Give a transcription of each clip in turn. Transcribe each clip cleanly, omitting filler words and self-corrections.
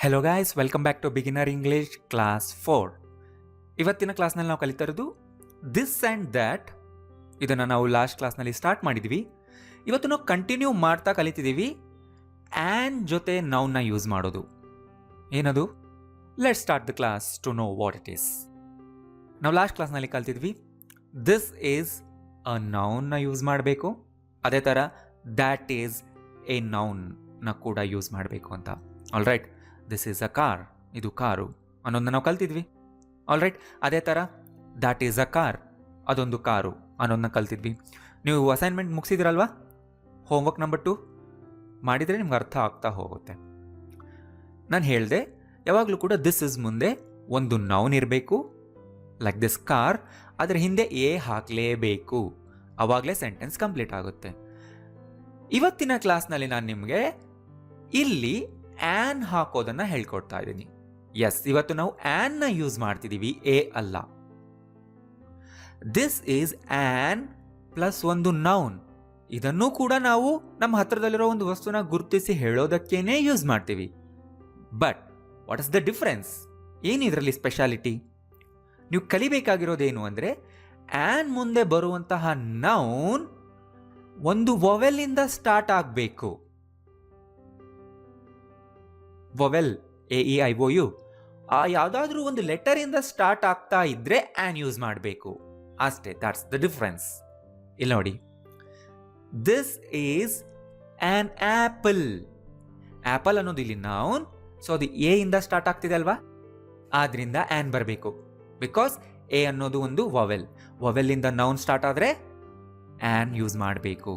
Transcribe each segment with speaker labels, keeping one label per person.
Speaker 1: Hello guys, welcome back to beginner English class 4. ಇವತ್ತಿನ ಕ್ಲಾಸ್ನಲ್ಲಿ ನಾವು ಕಲಿತಾ ಇರೋದು ದಿಸ್ ಆ್ಯಂಡ್ ದ್ಯಾಟ್. ಇದನ್ನು ನಾವು ಲಾಸ್ಟ್ ಕ್ಲಾಸ್ನಲ್ಲಿ ಸ್ಟಾರ್ಟ್ ಮಾಡಿದ್ವಿ. ಇವತ್ತು ನಾವು ಕಂಟಿನ್ಯೂ ಮಾಡ್ತಾ ಕಲಿತಿದ್ದೀವಿ ಆ್ಯಂಡ್ ಜೊತೆ ನೌನ್ನ ಯೂಸ್ ಮಾಡೋದು. ಏನದು? Let start the class to know what it is. ನಾವು ಲಾಸ್ಟ್ ಕ್ಲಾಸ್ನಲ್ಲಿ ಕಲ್ತಿದ್ವಿ ದಿಸ್ ಈಸ್ ಅ ನೌನ್ನ ಯೂಸ್ ಮಾಡಬೇಕು, ಅದೇ ಥರ ದ್ಯಾಟ್ ಈಸ್ ಎ ನೌನ್ನ ಕೂಡ ಯೂಸ್ ಮಾಡಬೇಕು ಅಂತ. All right, this is a car, ಇದು ಕಾರು ಅನ್ನೋದನ್ನ ನಾವು ಕಲ್ತಿದ್ವಿ. ಆಲ್ ರೈಟ್, ಅದೇ ಥರ ದ್ಯಾಟ್ ಈಸ್ ಅ ಕಾರ್, ಅದೊಂದು ಕಾರು ಅನ್ನೋದನ್ನ ಕಲ್ತಿದ್ವಿ. ನೀವು ಅಸೈನ್ಮೆಂಟ್ ಮುಗಿಸಿದ್ರಲ್ವಾ? ಹೋಮ್ವರ್ಕ್ ನಂಬರ್ 2 ಮಾಡಿದರೆ ನಿಮ್ಗೆ ಅರ್ಥ ಆಗ್ತಾ ಹೋಗುತ್ತೆ. ನಾನು ಹೇಳಿದೆ ಯಾವಾಗಲೂ ಕೂಡ ದಿಸ್ ಇಸ್ ಮುಂದೆ ಒಂದು ನೌನ್ ಇರಬೇಕು, ಲೈಕ್ ದಿಸ್ ಕಾರ್, ಅದರ ಹಿಂದೆ ಎ ಹಾಕಲೇಬೇಕು, ಆವಾಗಲೇ ಸೆಂಟೆನ್ಸ್ ಕಂಪ್ಲೀಟ್ ಆಗುತ್ತೆ. ಇವತ್ತಿನ ಕ್ಲಾಸ್ನಲ್ಲಿ ನಾನು ನಿಮಗೆ ಇಲ್ಲಿ ಆ್ಯನ್ ಹಾಕೋದನ್ನು ಹೇಳ್ಕೊಡ್ತಾ ಇದ್ದೀನಿ. ಎಸ್, ಇವತ್ತು ನಾವು ಆ್ಯನ್ನ ಯೂಸ್ ಮಾಡ್ತಿದ್ದೀವಿ, ಎ ಅಲ್ಲ. ದಿಸ್ ಈಸ್ ಆ್ಯನ್ ಪ್ಲಸ್ ಒಂದು ನೌನ್. ಇದನ್ನು ಕೂಡ ನಾವು ನಮ್ಮ ಹತ್ರದಲ್ಲಿರೋ ಒಂದು ವಸ್ತುನ ಗುರುತಿಸಿ ಹೇಳೋದಕ್ಕೇನೆ ಯೂಸ್ ಮಾಡ್ತೀವಿ. But what is the difference? ಏನು ಇದರಲ್ಲಿ ಸ್ಪೆಷಾಲಿಟಿ? ನೀವು ಕಲಿಬೇಕಾಗಿರೋದೇನು ಅಂದರೆ ಆ್ಯನ್ ಮುಂದೆ ಬರುವಂತಹ ನೌನ್ ಒಂದು ವೊವೆಲಿಂದ ಸ್ಟಾರ್ಟ್ ಆಗಬೇಕು. ವೊವೆಲ್, AEIOU, ಆ ಯಾವುದಾದ್ರೂ ಒಂದು ಲೆಟರಿಂದ ಸ್ಟಾರ್ಟ್ ಆಗ್ತಾ ಇದ್ರೆ ಆ್ಯನ್ ಯೂಸ್ ಮಾಡಬೇಕು ಅಷ್ಟೇ. That's the difference. ಇಲ್ಲಿ ನೋಡಿ, this is on apple. Apple ಅನ್ನೋದು ಇಲ್ಲಿ ನೌನ್, ಸೊ ಅದು ಎ ಇಂದ ಸ್ಟಾರ್ಟ್ ಆಗ್ತಿದೆ ಅಲ್ವಾ, ಆದ್ರಿಂದ ಆ್ಯನ್ ಬರಬೇಕು. ಬಿಕಾಸ್ ಎ ಅನ್ನೋದು ಒಂದು ವೊವೆಲ್, ವೊವೆಲ್ಲಿಂದ ನೌನ್ ಸ್ಟಾರ್ಟ್ ಆದರೆ ಆ್ಯನ್ ಯೂಸ್ ಮಾಡಬೇಕು.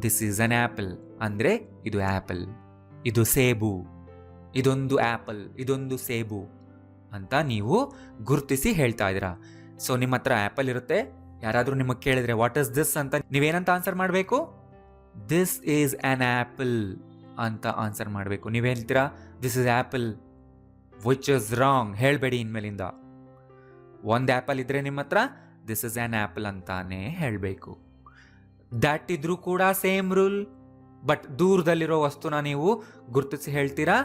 Speaker 1: ದಿಸ್ ಈಸ್ ಅನ್ ಆಪಲ್ ಅಂದರೆ ಇದು ಆಪಲ್, ಇದು ಸೇಬು, ಇದೊಂದು ಆಪಲ್, ಇದೊಂದು ಸೇಬು ಅಂತ ನೀವು ಗುರುತಿಸಿ ಹೇಳ್ತಾ ಇದ್ದೀರಾ. ಸೊ ನಿಮ್ಮ ಹತ್ರ ಆಪಲ್ ಇರುತ್ತೆ, ಯಾರಾದರೂ ನಿಮಗೆ ಕೇಳಿದ್ರೆ ವಾಟ್ ಇಸ್ ದಿಸ್ ಅಂತ ನೀವೇನಂತ ಆನ್ಸರ್ ಮಾಡಬೇಕು? ದಿಸ್ ಈಸ್ ಆನ್ ಆಪಲ್ ಅಂತ ಆನ್ಸರ್ ಮಾಡಬೇಕು. ನೀವು ಹೇಳ್ತೀರಾ this is apple, which is wrong, ಹೇಳಬೇಡಿ ಇನ್ಮೇಲಿಂದ. ಒಂದು ಆಪಲ್ ಇದ್ರೆ ನಿಮ್ಮ ಹತ್ರ ದಿಸ್ ಇಸ್ ಆನ್ ಆಪಲ್ ಅಂತಾನೆ ಹೇಳಬೇಕು. ದ್ಯಾಟ್ ಇದ್ರೂ ಕೂಡ ಸೇಮ್ ರೂಲ್. ಬಟ್ ದೂರದಲ್ಲಿರೋ ವಸ್ತುನ ನೀವು ಗುರುತಿಸಿ ಹೇಳ್ತೀರಾ,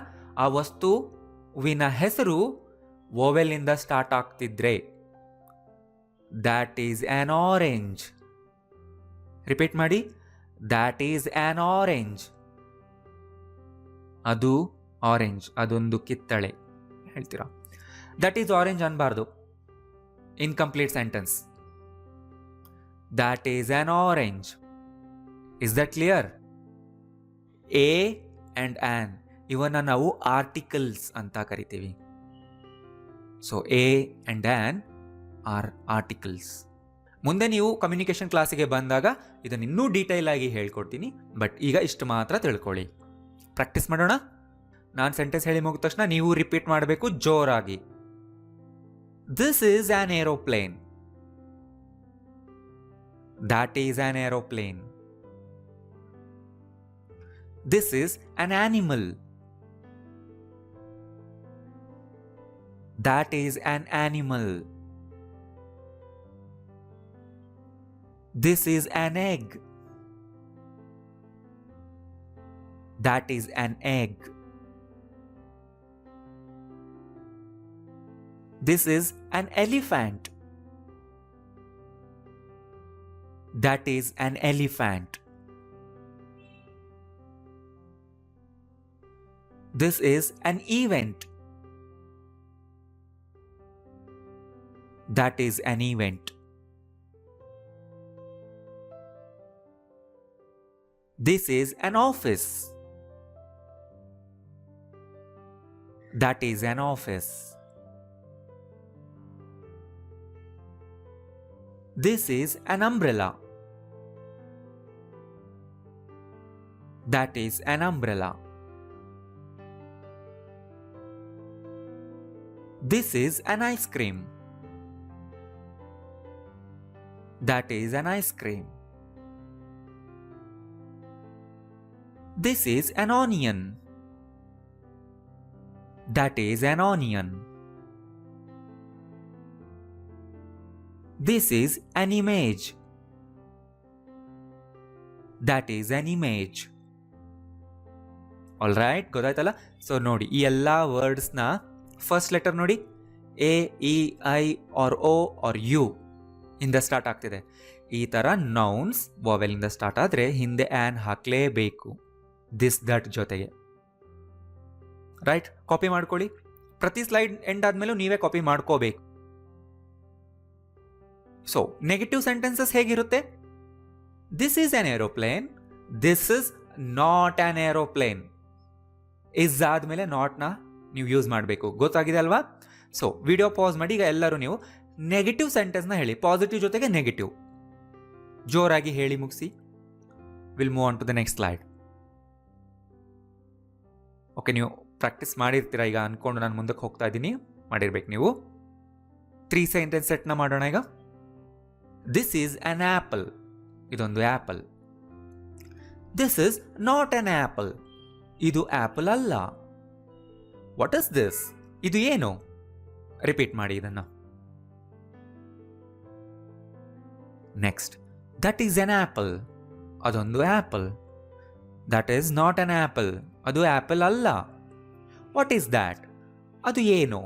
Speaker 1: ಆ ವಸ್ತುವಿನ ಹೆಸರು ವೊವೆಲಿಂದ ಸ್ಟಾರ್ಟ್ ಆಗ್ತಿದ್ರೆ that is an orange. Repeat ಮಾಡಿ, ದ್ಯಾಟ್ ಈಸ್ ಆನ್ ಆರೆಂಜ್. ಅದು ಆರೆಂಜ್, ಅದೊಂದು ಕಿತ್ತಳೆ ಹೇಳ್ತೀರಾ. ದಟ್ ಈಸ್ ಆರೆಂಜ್ ಅನ್ಬಾರ್ದು, incomplete sentence. That is an orange. Is that clear? A and an ಇವನ್ನ ನಾವು ಆರ್ಟಿಕಲ್ಸ್ ಅಂತ ಕರಿತೀವಿ. So a and an are articles. ಮುಂದೆ ನೀವು ಕಮ್ಯುನಿಕೇಶನ್ ಕ್ಲಾಸಿಗೆ ಬಂದಾಗ ಇದನ್ನು ಇನ್ನೂ ಡೀಟೇಲ್ ಆಗಿ ಹೇಳ್ಕೊಡ್ತೀನಿ. ಬಟ್ ಈಗ ಇಷ್ಟು ಮಾತ್ರ ತಿಳ್ಕೊಳ್ಳಿ. ಪ್ರಾಕ್ಟೀಸ್ ಮಾಡೋಣ. ನಾನು ಸೆಂಟೆನ್ಸ್ ಹೇಳಿ ಮುಗಿದ ತಕ್ಷಣ ನೀವು ರಿಪೀಟ್ ಮಾಡಬೇಕು ಜೋರಾಗಿ. This is an aeroplane. That is an aeroplane. This is an animal. That is an animal. This is an egg. That is an egg. This is an elephant. That is an elephant. This is an event. That is an event. This is an office. That is an office. This is an umbrella. That is an umbrella. This is an ice cream. That is an ice cream. This is an onion. That is an onion. This is an image. That is an image. All right, ಗೊತ್ತಾಯ್ತಲ್ಲ. So ನೋಡಿ, ಈ ಎಲ್ಲ ವರ್ಡ್ಸ್ನ first letter ನೋಡಿ, A, E, I or O or U ಇಂದ start ಆಗ್ತಿದೆ. ಈ ಥರ ನೌನ್ಸ್ ವಾವೆಲಿಂದ ಸ್ಟಾರ್ಟ್ ಆದರೆ ಹಿಂದೆ ಆ್ಯನ್ ಹಾಕಲೇಬೇಕು, ದಿಸ್ ದಟ್ ಜೊತೆಗೆ. ರೈಟ್, ಕಾಪಿ ಮಾಡ್ಕೊಳ್ಳಿ. ಪ್ರತಿ ಸ್ಲೈಡ್ ಎಂಡ್ ಆದಮೇಲೂ ನೀವೇ ಕಾಪಿ ಮಾಡ್ಕೋಬೇಕು. ಸೊ ನೆಗೆಟಿವ್ ಸೆಂಟೆನ್ಸಸ್ ಹೇಗಿರುತ್ತೆ? This is an aeroplane, this is not an aeroplane. Is ಆದಮೇಲೆ ನಾಟ್ನ ನೀವು ಯೂಸ್ ಮಾಡಬೇಕು. ಗೊತ್ತಾಗಿದೆ ಅಲ್ವಾ? ಸೊ ವಿಡಿಯೋ ಪಾಸ್ ಮಾಡಿ ಈಗ ಎಲ್ಲರೂ ನೀವು ನೆಗೆಟಿವ್ ಸೆಂಟೆನ್ಸ್ನ ಹೇಳಿ, ಪಾಸಿಟಿವ್ ಜೊತೆಗೆ ನೆಗೆಟಿವ್ ಜೋರಾಗಿ ಹೇಳಿ ಮುಗಿಸಿ. Will move on to the next slide. Okay, ನೀವು ಪ್ರಾಕ್ಟೀಸ್ ಮಾಡಿರ್ತೀರ ಈಗ ಅನ್ಕೊಂಡು ನಾನು ಮುಂದಕ್ಕೆ ಹೋಗ್ತಾ ಇದ್ದೀನಿ, ಮಾಡಿರ್ಬೇಕು ನೀವು. 3 ಸೆಂಟೆನ್ಸ್ ಸೆಟ್ನ ಮಾಡೋಣ ಈಗ. ದಿಸ್ ಈಸ್ ಅನ್ ಆಪಲ್, ಇದೊಂದು apple. This is not an apple, ಇದು ಆಪಲ್ ಅಲ್ಲ. ವಾಟ್ ಇಸ್ ದಿಸ್, ಇದು ಏನು? ರಿಪೀಟ್ ಮಾಡಿ ಇದನ್ನ. Next, that is an apple, ಅದೊಂದು apple. That is not an apple, ಅದು ಆಪಲ್ ಅಲ್ಲ. ವಾಟ್ ಈಸ್ ದ್ಯಾಟ್, ಅದು ಏನು?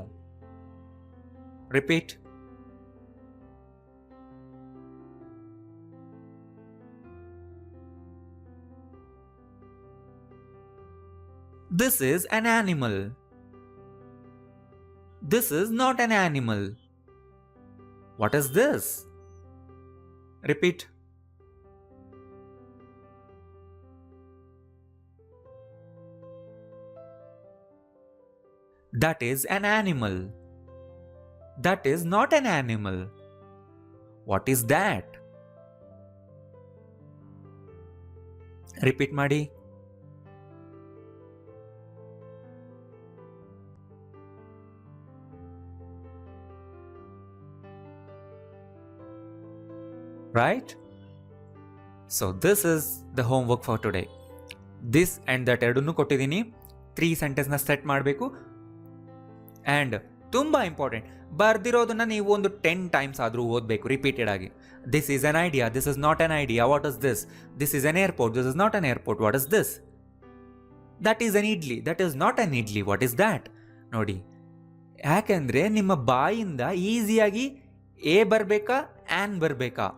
Speaker 1: Repeat. This is an animal. This is not an animal. What is this? Repeat. That is an animal. That is not an animal. What is that? Repeat ಮಾಡಿ. Right? So this is the homework for today. This and that ಎರಡನ್ನೂ ಕೊಟ್ಟಿದ್ದೀನಿ. 3 ಸೆಂಟೆನ್ಸ್ನ set ಮಾಡಬೇಕು. And ತುಂಬ important, ಬರ್ದಿರೋದನ್ನ ನೀವು ಒಂದು 10 times ಆದರೂ ಓದಬೇಕು repeated ಆಗಿ. This is an idea, this is not an idea, what is this? This is an airport, this is not an airport, what is this? That is an idli, that is not an idli, what is that? ನೋಡಿ, ಯಾಕೆಂದರೆ ನಿಮ್ಮ ಬಾಯಿಂದ ಈಸಿಯಾಗಿ A ಬರಬೇಕಾ an ಬರಬೇಕಾ?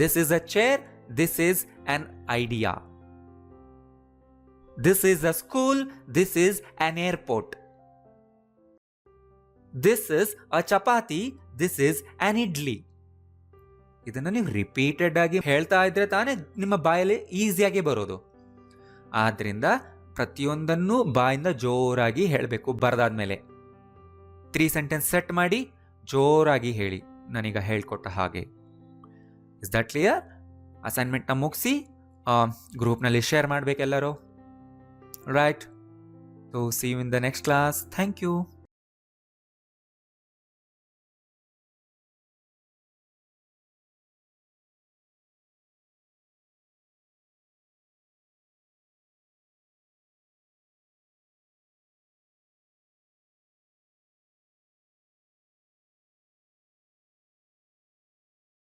Speaker 1: This is a chair, this is an idea. This is a school, this is an airport. This is a chapati, this is an idli. ಇದನ್ನು ನೀವು repeated ಆಗಿ ಹೇಳ್ತಾ ಇದ್ರೆ ತಾನೇ ನಿಮ್ಮ ಬಾಯಲ್ಲಿ ಈಸಿಯಾಗಿ ಬರೋದು. ಆದ್ದರಿಂದ ಪ್ರತಿಯೊಂದನ್ನು ಬಾಯಿಂದ ಜೋರಾಗಿ ಹೇಳಬೇಕು. ಬರೆದಾದ್ಮೇಲೆ 3 ಸೆಂಟೆನ್ಸ್ ಸೆಟ್ ಮಾಡಿ ಜೋರಾಗಿ ಹೇಳಿ, ನಾನೀಗ ಹೇಳ್ಕೊಟ್ಟ ಹಾಗೆ. Is that clear? ಅಸೈನ್ಮೆಂಟ್ನ ಮುಗಿಸಿ ಗ್ರೂಪ್ನಲ್ಲಿ ಶೇರ್ ಮಾಡಬೇಕೆಲ್ಲರೂ. Right? So see you in the next class. Thank you.